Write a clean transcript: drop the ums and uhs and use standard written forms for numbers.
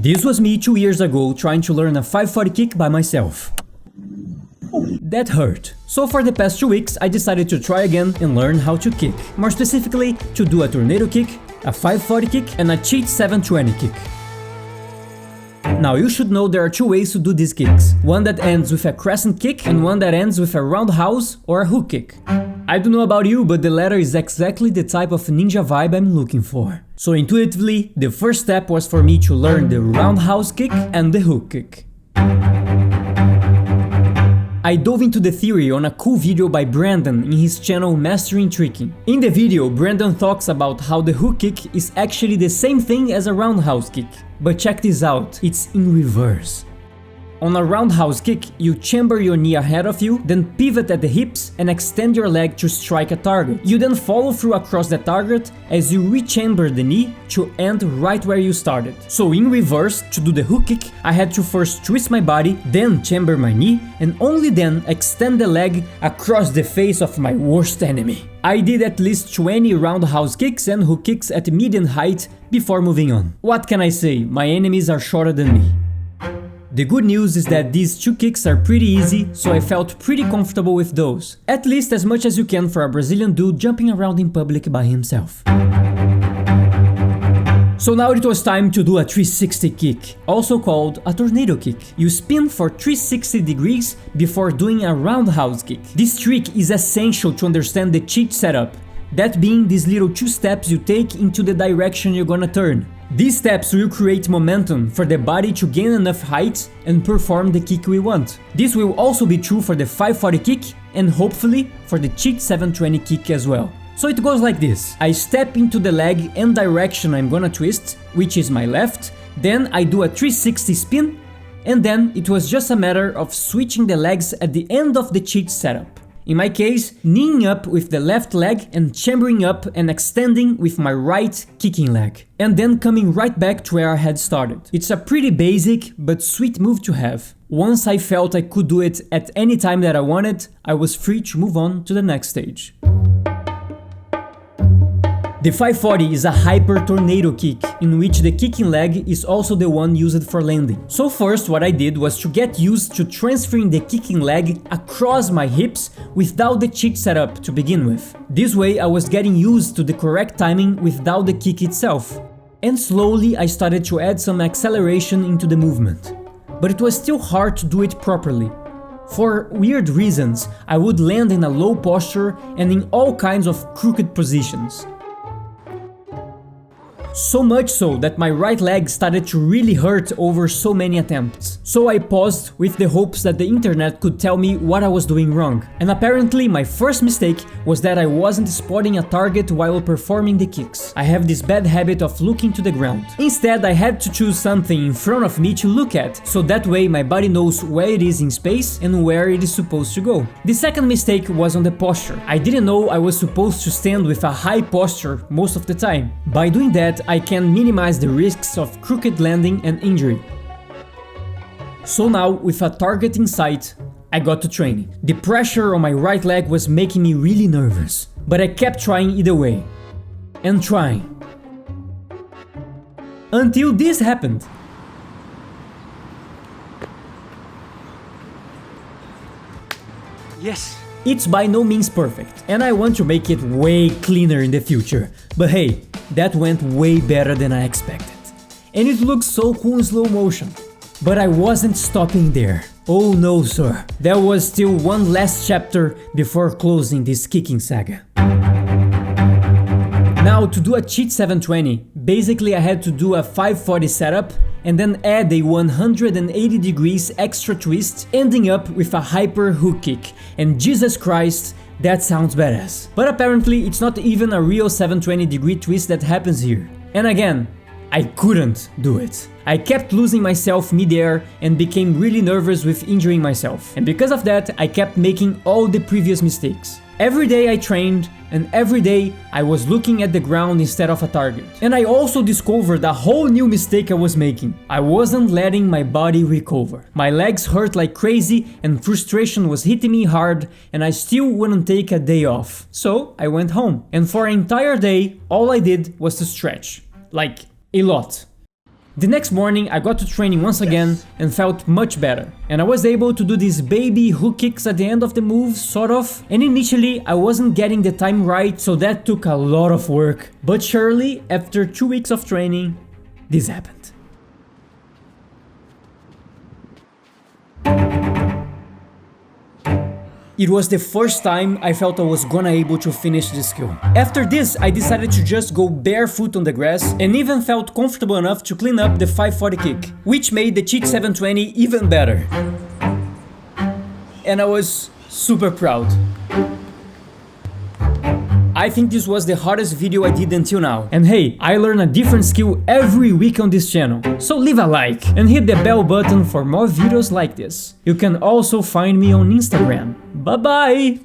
This was me 2 years ago trying to learn a 540 kick by myself. That hurt. So for the past 2 weeks I decided to try again and learn how to kick. More specifically, to do a tornado kick, a 540 kick and a cheat 720 kick. Now you should know there are 2 ways to do these kicks. One that ends with a crescent kick and one that ends with a roundhouse or a hook kick. I don't know about you, but the latter is exactly the type of ninja vibe I'm looking for. So intuitively, the first step was for me to learn the roundhouse kick and the hook kick. I dove into the theory on a cool video by Brandon in his channel Mastering Tricking. In the video, Brandon talks about how the hook kick is actually the same thing as a roundhouse kick. But check this out, it's in reverse. On a roundhouse kick, you chamber your knee ahead of you, then pivot at the hips and extend your leg to strike a target. You then follow through across the target as you rechamber the knee to end right where you started. So in reverse, to do the hook kick, I had to first twist my body, then chamber my knee, and only then extend the leg across the face of my worst enemy. I did at least 20 roundhouse kicks and hook kicks at median height before moving on. What can I say? My enemies are shorter than me. The good news is that these 2 kicks are pretty easy, so I felt pretty comfortable with those. At least as much as you can for a Brazilian dude jumping around in public by himself. So now it was time to do a 360 kick, also called a tornado kick. You spin for 360 degrees before doing a roundhouse kick. This trick is essential to understand the cheat setup, that being these little 2 steps you take into the direction you're gonna turn. These steps will create momentum for the body to gain enough height and perform the kick we want. This will also be true for the 540 kick and hopefully for the cheat 720 kick as well. So it goes like this. I step into the leg and direction I'm gonna twist, which is my left, then I do a 360 spin, and then it was just a matter of switching the legs at the end of the cheat setup. In my case, kneeing up with the left leg and chambering up and extending with my right kicking leg. And then coming right back to where I had started. It's a pretty basic but sweet move to have. Once I felt I could do it at any time that I wanted, I was free to move on to the next stage. The 540 is a hyper tornado kick, in which the kicking leg is also the one used for landing. So first what I did was to get used to transferring the kicking leg across my hips without the cheat setup to begin with. This way I was getting used to the correct timing without the kick itself. And slowly I started to add some acceleration into the movement. But it was still hard to do it properly. For weird reasons, I would land in a low posture and in all kinds of crooked positions. So much so that my right leg started to really hurt over so many attempts. So I paused with the hopes that the internet could tell me what I was doing wrong. And apparently my first mistake was that I wasn't spotting a target while performing the kicks. I have this bad habit of looking to the ground. Instead, I had to choose something in front of me to look at, so that way my body knows where it is in space and where it is supposed to go. The second mistake was on the posture. I didn't know I was supposed to stand with a high posture most of the time. By doing that, I can minimize the risks of crooked landing and injury. So now, with a target in sight, I got to training. The pressure on my right leg was making me really nervous, but I kept trying either way. And trying. Until this happened. Yes! It's by no means perfect, and I want to make it way cleaner in the future, but hey, that went way better than I expected. And it looks so cool in slow motion. But I wasn't stopping there. Oh no, sir. There was still one last chapter before closing this kicking saga. Now, to do a cheat 720, basically I had to do a 540 setup and then add a 180 degrees extra twist, ending up with a hyper hook kick. And Jesus Christ, that sounds badass. But apparently it's not even a real 720 degree twist that happens here. And again, I couldn't do it. I kept losing myself mid-air and became really nervous with injuring myself. And because of that, I kept making all the previous mistakes. Every day I trained, and every day I was looking at the ground instead of a target. And I also discovered a whole new mistake I was making. I wasn't letting my body recover. My legs hurt like crazy and frustration was hitting me hard, and I still wouldn't take a day off. So I went home, and for an entire day all I did was to stretch. Like, a lot. The next morning I got to training once again and felt much better. And I was able to do these baby hook kicks at the end of the move, sort of. And initially I wasn't getting the time right, so that took a lot of work. But surely, after 2 weeks of training, this happened. It was the first time I felt I was gonna able to finish this skill. After this, I decided to just go barefoot on the grass and even felt comfortable enough to clean up the 540 kick, which made the cheat 720 even better. And I was super proud. I think this was the hardest video I did until now. And hey, I learn a different skill every week on this channel. So leave a like and hit the bell button for more videos like this. You can also find me on Instagram. Bye bye!